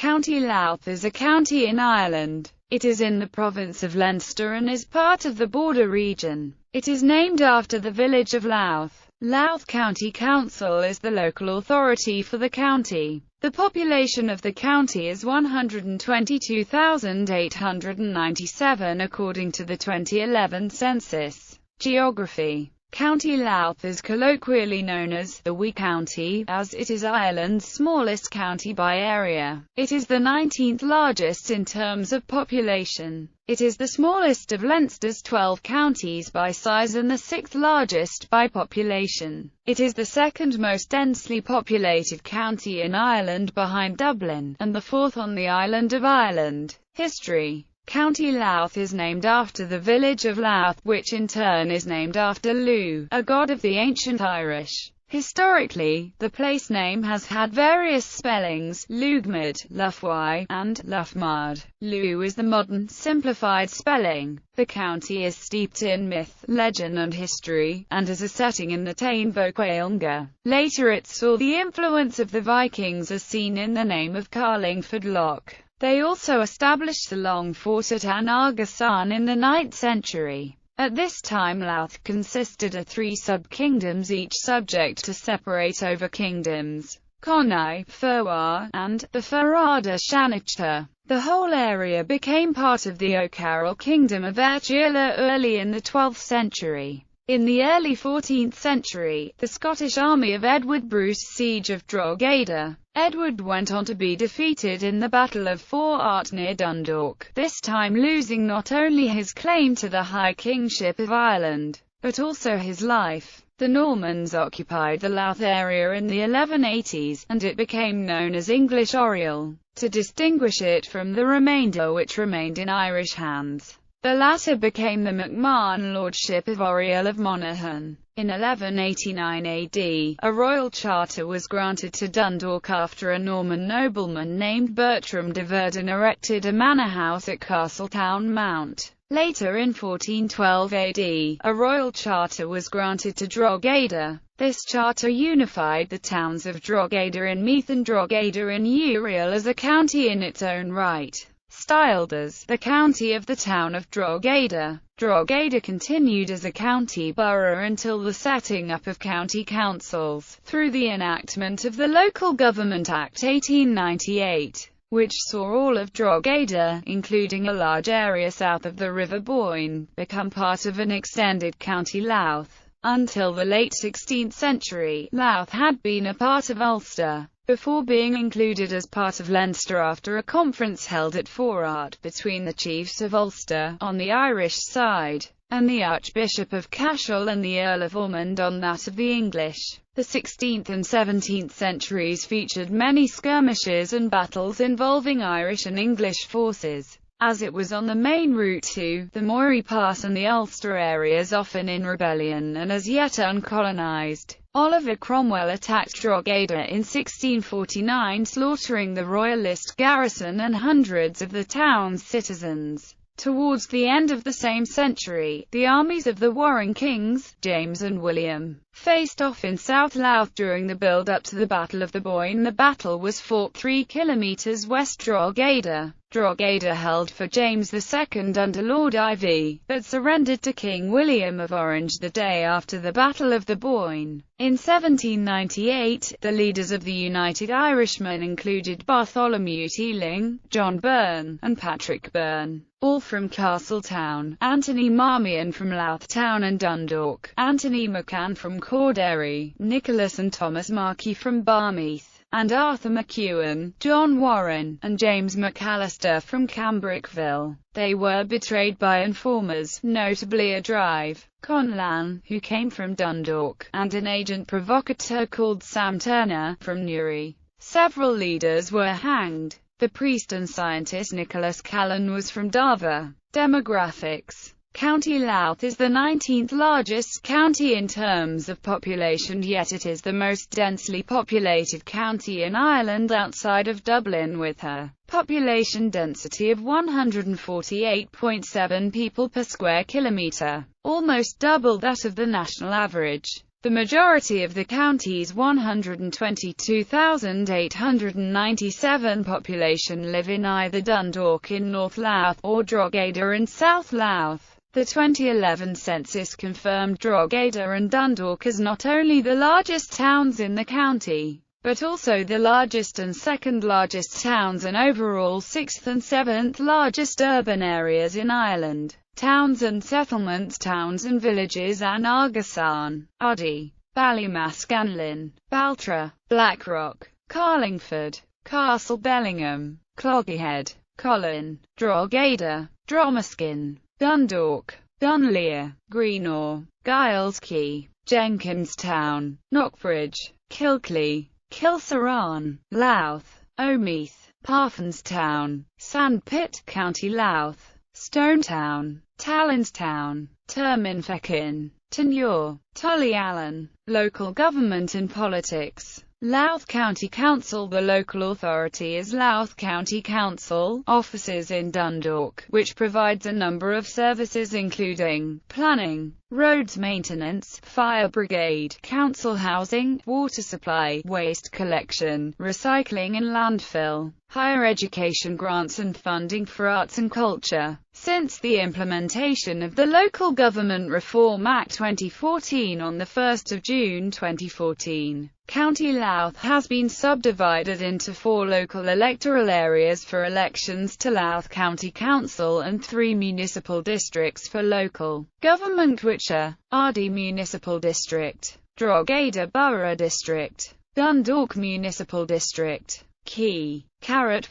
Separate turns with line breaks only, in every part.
County Louth is a county in Ireland. It is in the province of Leinster and is part of the Border region. It is named after the village of Louth. Louth County Council is the local authority for the county. The population of the county is 122,897 according to the 2011 census. Geography. County Louth is colloquially known as the Wee County, as it is Ireland's smallest county by area. It is the 19th largest in terms of population. It is the smallest of Leinster's 12 counties by size and the 6th largest by population. It is the second most densely populated county in Ireland behind Dublin, and the fourth on the island of Ireland. History. County Louth is named after the village of Louth, which in turn is named after Lugh, a god of the ancient Irish. Historically, the place name has had various spellings: Lugmad, Loughwy, and Loughmad. Lugh is the modern, simplified spelling. The county is steeped in myth, legend and history, and has a setting in the Táin Bó Cúailnge. Later it saw the influence of the Vikings as seen in the name of Carlingford Lough. They also established the Long Fort at Anargasan in the 9th century. At this time Louth consisted of 3 sub-kingdoms, each subject to separate over kingdoms: Conai, Ferwar, and the Ferrada Shanachta. The whole area became part of the O'Carroll Kingdom of Airgila early in the 12th century. In the early 14th century, the Scottish army of Edward Bruce's siege of Drogheda. Edward went on to be defeated in the Battle of Fort near Dundalk, this time losing not only his claim to the High Kingship of Ireland, but also his life. The Normans occupied the Louth area in the 1180s, and it became known as English Oriel, to distinguish it from the remainder which remained in Irish hands. The latter became the MacMahon Lordship of Oriel of Monaghan. In 1189 AD, a royal charter was granted to Dundalk after a Norman nobleman named Bertram de Verdun erected a manor house at Castletown Mount. Later in 1412 AD, a royal charter was granted to Drogheda. This charter unified the towns of Drogheda in Meath and Drogheda in Uriel as a county in its own right. Styled as the county of the town of Drogheda, Drogheda continued as a county borough until the setting up of county councils, through the enactment of the Local Government Act 1898, which saw all of Drogheda, including a large area south of the River Boyne, become part of an extended County Louth. Until the late 16th century, Louth had been a part of Ulster, before being included as part of Leinster after a conference held at Fort between the chiefs of Ulster, on the Irish side, and the Archbishop of Cashel and the Earl of Ormond on that of the English. The 16th and 17th centuries featured many skirmishes and battles involving Irish and English forces, as it was on the main route to the Moray Pass and the Ulster areas often in rebellion and as yet uncolonised. Oliver Cromwell attacked Drogheda in 1649, slaughtering the royalist garrison and hundreds of the town's citizens. Towards the end of the same century, the armies of the warring kings, James and William, faced off in South Louth during the build-up to the Battle of the Boyne. The battle was fought 3 kilometres west Drogheda. Drogheda held for James II under Lord Ivy, but surrendered to King William of Orange the day after the Battle of the Boyne. In 1798, the leaders of the United Irishmen included Bartholomew Teeling, John Byrne, and Patrick Byrne, all from Castletown, Anthony Marmion from Louth Town and Dundalk, Anthony McCann from Corderry, Nicholas and Thomas Markey from Barmeath, and Arthur McEwen, John Warren, and James McAllister from Cambrickville. They were betrayed by informers, notably a Drive Conlan, who came from Dundalk, and an agent provocateur called Sam Turner, from Newry. Several leaders were hanged. The priest and scientist Nicholas Callan was from Darver. Demographics. County Louth is the 19th largest county in terms of population, yet it is the most densely populated county in Ireland outside of Dublin, with a population density of 148.7 people per square kilometre, almost double that of the national average. The majority of the county's 122,897 population live in either Dundalk in North Louth or Drogheda in South Louth. The 2011 census confirmed Drogheda and Dundalk as not only the largest towns in the county, but also the largest and second largest towns and overall sixth and seventh largest urban areas in Ireland. Towns and settlements. Towns and villages: Argasan, Ardee, Ballymascanlin, Baltra, Blackrock, Carlingford, Castle Bellingham, Cloggyhead, Colin, Drogheda, Dromaskin, Dundalk, Dunleer, Greenore, Giles Quay, Jenkinstown, Knockbridge, Kilcley, Kilsaran, Louth, Omeath, Parfanstown, Sandpit, County Louth, Stonetown, Tallinstown, Terminfeckin, Tenure, Tullyallen. Local government and politics. Louth County Council. The local authority is Louth County Council, offices in Dundalk, which provides a number of services including planning, roads maintenance, fire brigade, council housing, water supply, waste collection, recycling and landfill, higher education grants and funding for arts and culture. Since the implementation of the Local Government Reform Act 2014 on 1 June 2014, County Louth has been subdivided into 4 local electoral areas for elections to Louth County Council and 3 municipal districts for local government, which are Ardee Municipal District, Drogheda Borough District, Dundalk Municipal District. Key.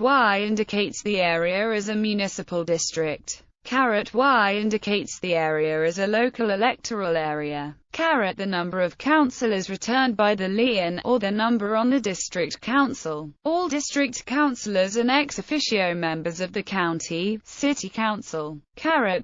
Y indicates the area as a municipal district. Y indicates the area as a local electoral area. The number of councillors returned by the Leon, or the number on the district council. All district councillors and ex officio members of the county, city council.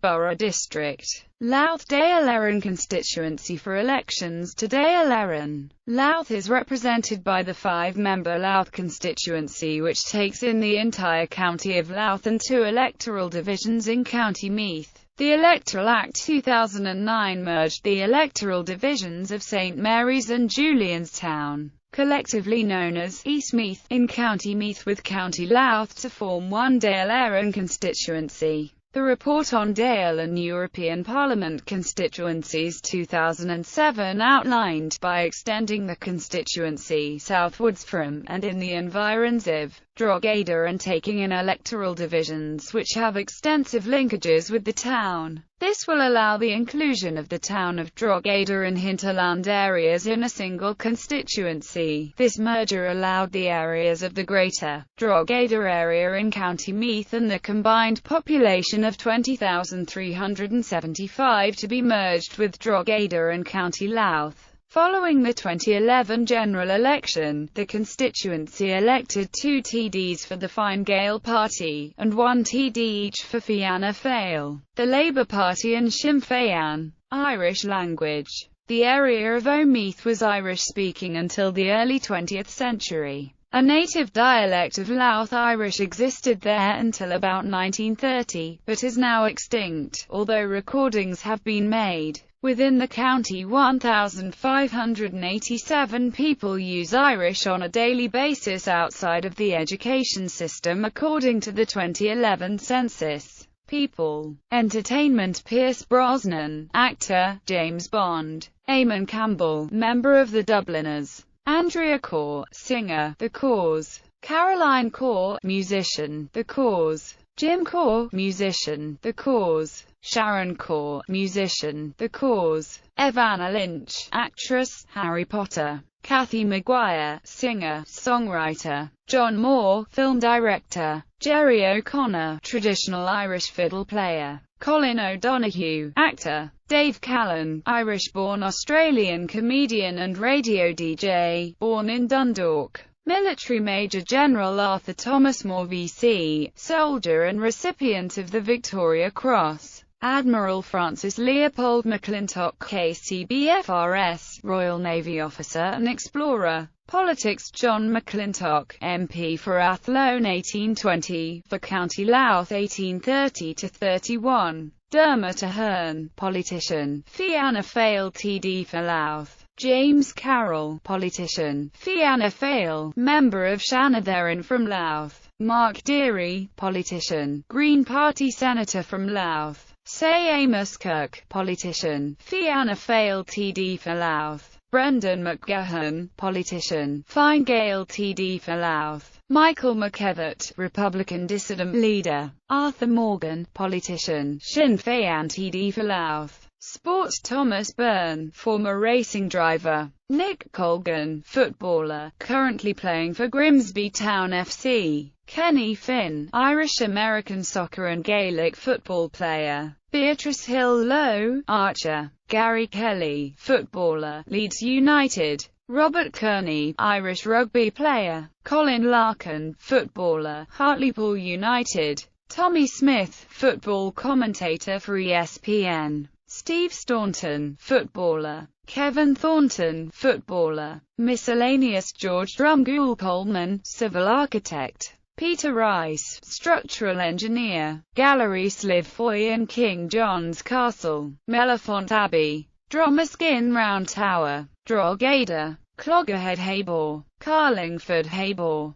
Borough district. Louth Dale Erin constituency. For elections to Dale Erin, Louth is represented by the 5-member Louth constituency, which takes in the entire county of Louth and 2 electoral divisions in County Meath. The Electoral Act 2009 merged the electoral divisions of St Mary's and Julianstown, collectively known as East Meath, in County Meath with County Louth to form one Dale Erin constituency. The report on Dale and European Parliament constituencies 2007 outlined by extending the constituency southwards from and in the environs of Drogheda and taking in electoral divisions which have extensive linkages with the town. This will allow the inclusion of the town of Drogheda and hinterland areas in a single constituency. This merger allowed the areas of the greater Drogheda area in County Meath and the combined population of 20,375 to be merged with Drogheda and County Louth. Following the 2011 general election, the constituency elected 2 TDs for the Fine Gael Party, and 1 TD each for Fianna Fáil, the Labour Party and Sinn Féin. Irish language. The area of Omeath was Irish-speaking until the early 20th century. A native dialect of Louth Irish existed there until about 1930, but is now extinct, although recordings have been made. Within the county, 1,587 people use Irish on a daily basis outside of the education system according to the 2011 census. People. Entertainment. Pierce Brosnan, actor, James Bond. Eamon Campbell, member of the Dubliners. Andrea Corr, singer, The Cause. Caroline Corr, musician, The Cause. Jim Corr, musician, The Cause. Sharon Corr, musician, The Cause. Evanna Lynch, actress, Harry Potter. Kathy Maguire, singer, songwriter. John Moore, film director. Jerry O'Connor, traditional Irish fiddle player. Colin O'Donoghue, actor. Dave Callan, Irish-born Australian comedian and radio DJ, born in Dundalk. Military Major General Arthur Thomas Moore VC, soldier and recipient of the Victoria Cross. Admiral Francis Leopold McClintock KCBFRS, Royal Navy officer and explorer. Politics. John McClintock, MP for Athlone 1820, for County Louth 1830–31. Dermot Ahern, politician, Fianna Fáil TD for Louth. James Carroll, politician. Fianna Fáil, member of Shannon from Louth. Mark Deary, politician. Green Party senator from Louth. Say Amos Cook, politician. Fianna Fáil TD for Louth. Brendan McGahern, politician. Fine Gael TD for Louth. Michael McKevitt, Republican dissident leader. Arthur Morgan, politician. Sinn Féin TD for Louth. Sport. Thomas Byrne, former racing driver. Nick Colgan, footballer, currently playing for Grimsby Town FC. Kenny Finn, Irish-American soccer and Gaelic football player. Beatrice Hill-Lowe, archer. Gary Kelly, footballer, Leeds United. Robert Kearney, Irish rugby player. Colin Larkin, footballer, Hartlepool United. Tommy Smith, football commentator for ESPN. Steve Staunton, footballer. Kevin Thornton, footballer. Miscellaneous. George Drumgoole Coleman, civil architect. Peter Rice, structural engineer. Gallery Sliv Foy and King John's Castle. Mellifont Abbey. Dromaskin Round Tower. Drogheda. Cloggerhead Habor. Carlingford Habor.